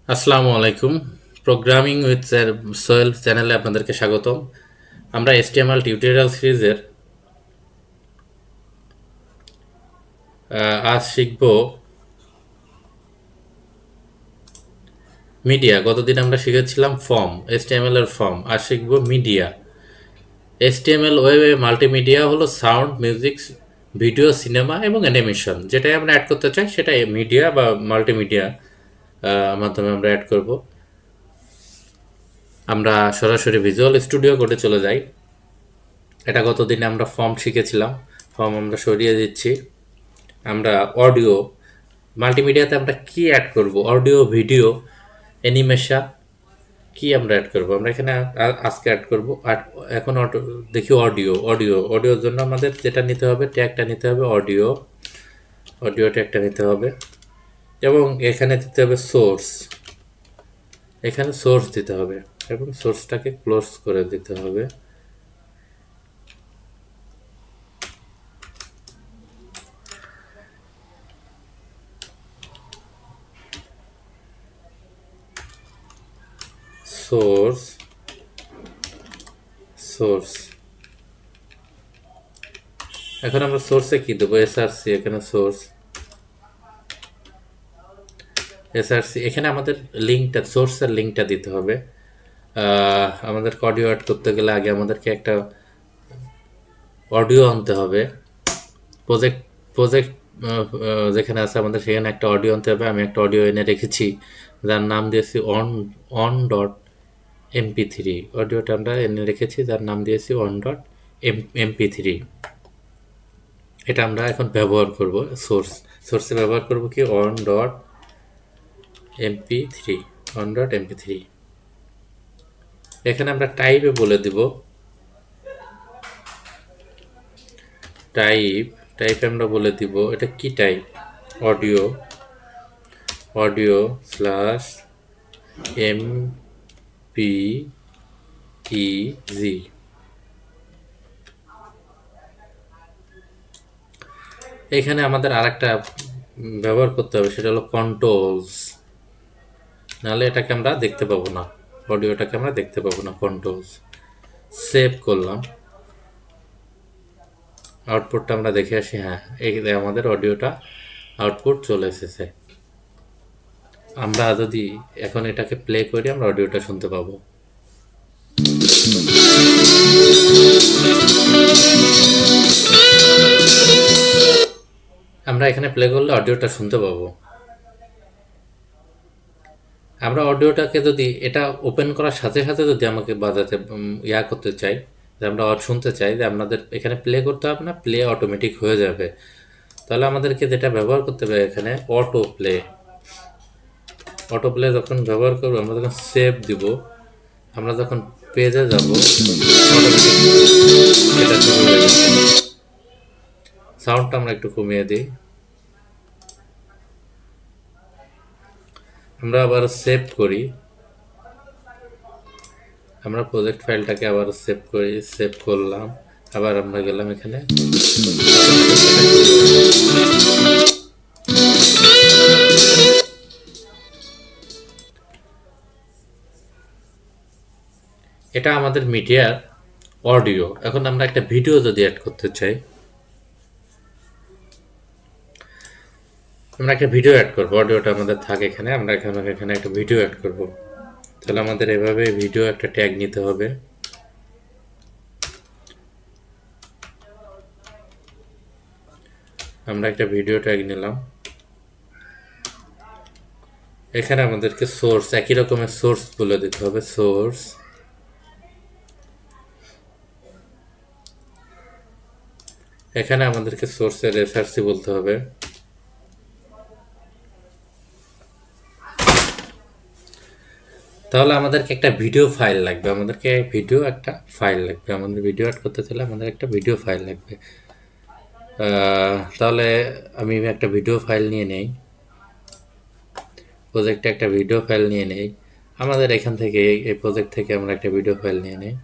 আসসালামু আলাইকুম। Programming with Sohel চ্যানেলে আপনাদেরকে স্বাগতম। আমরা HTML টিউটোরিয়াল সিরিজের আজ শিখব মিডিয়া। গতদিন আমরা শিখেছিলাম ফর্ম, HTML এর ফর্ম। আজ শিখব মিডিয়া। HTML ওয়েবে মাল্টিমিডিয়া হলো সাউন্ড, মিউজিক, ভিডিও, সিনেমা এবং অ্যানিমেশন। যেটাই আমরা অ্যাড করতে চাই সেটাই মিডিয়া বা মাল্টিমিডিয়া মাধ্যমে আমরা অ্যাড করব। আমরা সরাসরি ভিজুয়াল স্টুডিও কোডে চলে যাই। এটা গতদিনে আমরা ফর্ম শিখেছিলাম। ফর্ম আমরা সরিয়ে দিচ্ছি। আমরা অডিও, মাল্টিমিডিয়াতে আমরা কি অ্যাড করব? অডিও, ভিডিও, অ্যানিমেশন, কি আমরা অ্যাড করব? আমরা এখানে আজকে অ্যাড করব। আর এখন দেখি অডিওর জন্য আমাদের যেটা নিতে হবে, ট্যাগটা নিতে হবে অডিও। অডিও ট্যাগটা নিতে হবে এবং এখানে দিতে হবে সোর্স। এখানে সোর্স দিতে হবে এবং সোর্সটাকে ক্লোজ করে দিতে হবে। Source, source. এখন আমরা সোর্সে কি দেবো? এসআরসি। এখানে সোর্স, এসআরসি। এখানে আমাদের লিঙ্কটা, সোর্সের লিঙ্কটা দিতে হবে। আমাদেরকে অডিও অ্যাড করতে গেলে আগে আমাদেরকে একটা অডিও আনতে হবে। প্রজেক্ট প্রজেক্ট যেখানে আছে আমাদের সেখানে একটা অডিও আনতে হবে। আমি একটা অডিও এনে রেখেছি, যার নাম দিয়েছি অন অন ডট MP3। অডিওটা আমরা এনে রেখেছি, যার নাম দিয়েছি অন ডট MP3। এটা আমরা এখন ব্যবহার করব। সোর্সে ব্যবহার করব কি on dot MP3, on dot MP3। এখানে আমরা টাইপে বলে দিব, টাইপে আমরা বলে দিব এটা কি type. Audio, audio slash MPEG। এখানে আমাদের আরেকটা ব্যবহার করতে হবে, সেটা হলো কন্ট্রোলস। নাহলে এটাকে আমরা দেখতে পাবো না, অডিওটাকে আমরা দেখতে পাবো না। কন্ট্রোলস সেভ করলাম। আউটপুটটা আমরা দেখে আসি। হ্যাঁ, এই আমাদের অডিওটা আউটপুট চলে এসেছে। আমরা যদি এখন এটাকে প্লে করি, আমরা অডিওটা শুনতে পাবো। আমরা এখানে প্লে করলে অডিওটা শুনতে পাবো। আমরা অডিওটাকে যদি এটা ওপেন করার সাথে সাথে যদি আমাকে বাজাতে করতে চাই, যে আমরা শুনতে চাই, যে আপনাদের এখানে প্লে করতে হবে না, প্লে অটোমেটিক হয়ে যাবে, তাহলে আমাদেরকে যেটা ব্যবহার করতে হবে এখানে অটো প্লে। অটো প্লে যখন ব্যবহার করবো, আমরা যখন সেভ দিব, আমরা যখন পেজে যাব, অটোমেটিক এটা শুরু হয়ে যাবে। সাউন্ডটা আমরা একটু কমিয়ে দিই। আমরা আবার সেভ করি। আমরা প্রজেক্ট ফাইলটাকে আবার সেভ করি। সেভ করলাম, আবার আমরা গেলাম এখানে। এটা আমাদের মিডিয়ার অডিও। এখন আমরা একটা ভিডিও যদি অ্যাড করতে চাই, আমরা একটা ভিডিও অ্যাড করবো। অডিওটা আমাদের থাকে এখানে, আমরা এখানে একটা ভিডিও অ্যাড করব। তাহলে আমাদের এভাবে ভিডিও একটা ট্যাগ নিতে হবে। আমরা একটা ভিডিও ট্যাগ নিলাম। এখানে আমাদেরকে সোর্স, একই রকমের সোর্স বলে দিতে হবে। সোর্স, এখানে আমাদেরকে সোর্সের এসআরসি বলতে হবে। তাহলে আমাদেরকে একটা ভিডিও ফাইল লাগবে। আমাদের ভিডিও অ্যাড করতে চাইলে আমাদের একটা ভিডিও ফাইল লাগবে। তাহলে আমি একটা ভিডিও ফাইল নিয়ে নেই, প্রজেক্টে একটা ভিডিও ফাইল নিয়ে নেই। আমাদের এখান থেকে, এই প্রজেক্ট থেকে আমরা একটা ভিডিও ফাইল নিয়ে নিই।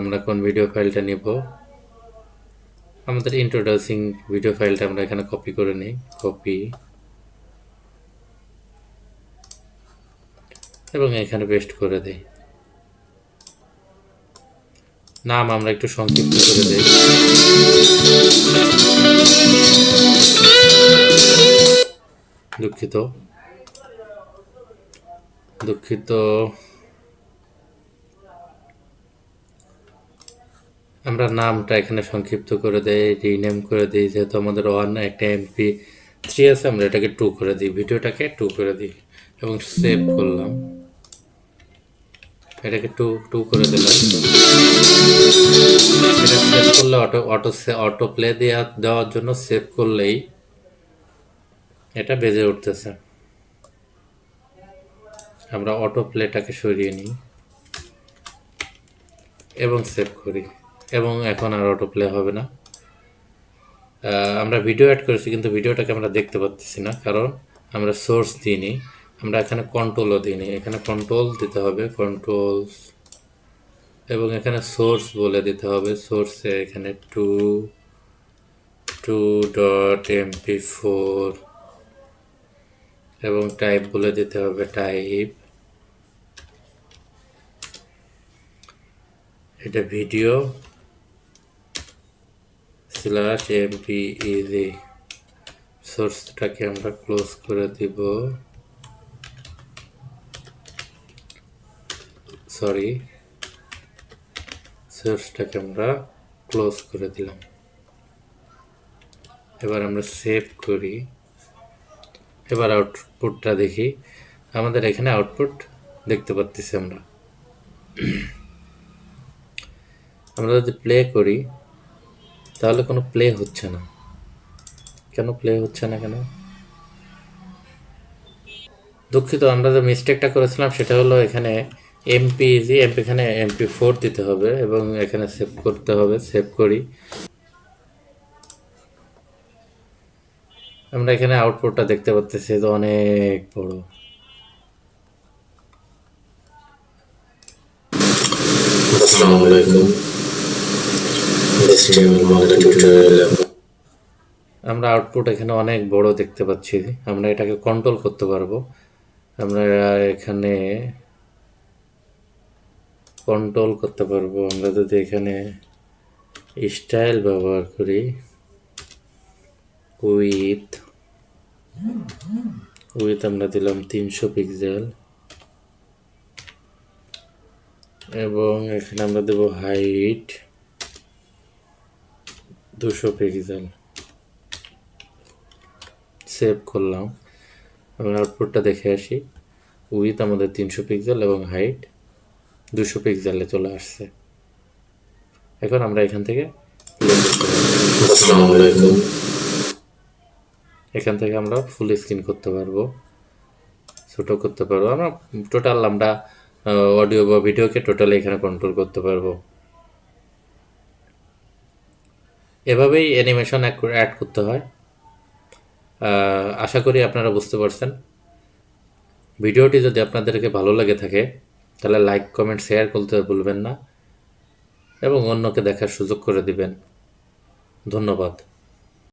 আমরা কোন ভিডিও ফাইলটা নিব? আমাদের ইন্ট্রোডিউসিং ভিডিও ফাইলটা আমরা এখানে কপি করে নিই, কপি, এবং এখানে পেস্ট করে দিই। নাম আমরা একটু সংক্ষিপ্ত করে দিই, দুঃখিত আমরা নামটা এখানে সংক্ষিপ্ত করে দেই, রিনেম করে দিই। যেহেতু আমাদের একটা MP3 আছে, আমরা এটাকে 2 করে দিই, ভিডিওটাকে 2 করে দিই এবং সেভ করলাম। এটাকে 2 করে দিলাম। এটা সেভ করলে অটো প্লে দেওয়ার জন্য সেভ করলেই এটা বেজে উঠতেছে। আমরা অটো প্লেটাকে সরিয়ে নিই এবং সেভ করি, এবং এখন আর অটো প্লে হবে না। আমরা ভিডিও অ্যাড করেছি, কিন্তু ভিডিওটাকে আমরা দেখতে পাচ্ছি না, কারণ আমরা সোর্স দিইনি। আমরা এখানে কন্ট্রোলও দিইনি, এখানে কন্ট্রোল দিতে হবে, কন্ট্রোলস, এবং এখানে সোর্স বলে দিতে হবে। সোর্সে এখানে 2.mp4 এবং টাইপ বলে দিতে হবে টাইপ। এটা ভিডিও /mpeg। সোর্সটাকে আমরা ক্লোজ করে দিব, সোর্সটাকে আমরা ক্লোজ করে দিলাম। এবার আমরা সেভ করি। এবার আউটপুটটা দেখি। আমাদের এখানে আউটপুট দেখতে পাচ্ছি আমরা। আমরা যদি প্লে করি তাহলে কোনো প্লে হচ্ছে না। কেন প্লে হচ্ছে না কেন? দুঃখিত, আমরা যে মিস্টেকটা করেছিলাম সেটা হলো এখানে এখানে MP4 দিতে হবে এবং এখানে সেভ করতে হবে। সেভ করি। আমরা এখানে আউটপুটটা দেখতে পাচ্ছি, তো অনেক বড়। আসসালামু আলাইকুম। HTML বাংলা টিউটোরিয়ালে আমরা আউটপুট এখানে অনেক বড় দেখতে পাচ্ছি। আমরা এটাকে কন্ট্রোল করতে পারবো। আমরা এখানে কন্ট্রোল করতে পারবো। আমরা যদি এখানে স্টাইল ব্যবহার করি, উইথ আমরা দিলাম 300 পিক্সেল, এবং এখানে আমরা দেব হাইট 200 পিক্সেল। সেভ করলাম। আমরা আউটপুটটা দেখে আসি। উইথ আমাদের 300 পিক্সেল এবং হাইট 200 পিক্সেলে চলে আসছে। এখন আমরা এখান থেকে আসসালামু আলাইকুম। এখান থেকে আমরা ফুল স্ক্রিন করতে পারবো, ছোট করতে পারবো। আমরা টোটাল আমরা অডিও বা ভিডিওকে টোটালি এখানে কন্ট্রোল করতে পারবো। এভাবেই অ্যানিমেশন অ্যাড করতে হয়। আশা করি আপনারা বুঝতে পারছেন। ভিডিওটি যদি আপনাদেরকে ভালো লেগে থাকে তাহলে লাইক, কমেন্ট, শেয়ার করতে ভুলবেন না এবং অন্যকে দেখার সুযোগ করে দিবেন। ধন্যবাদ।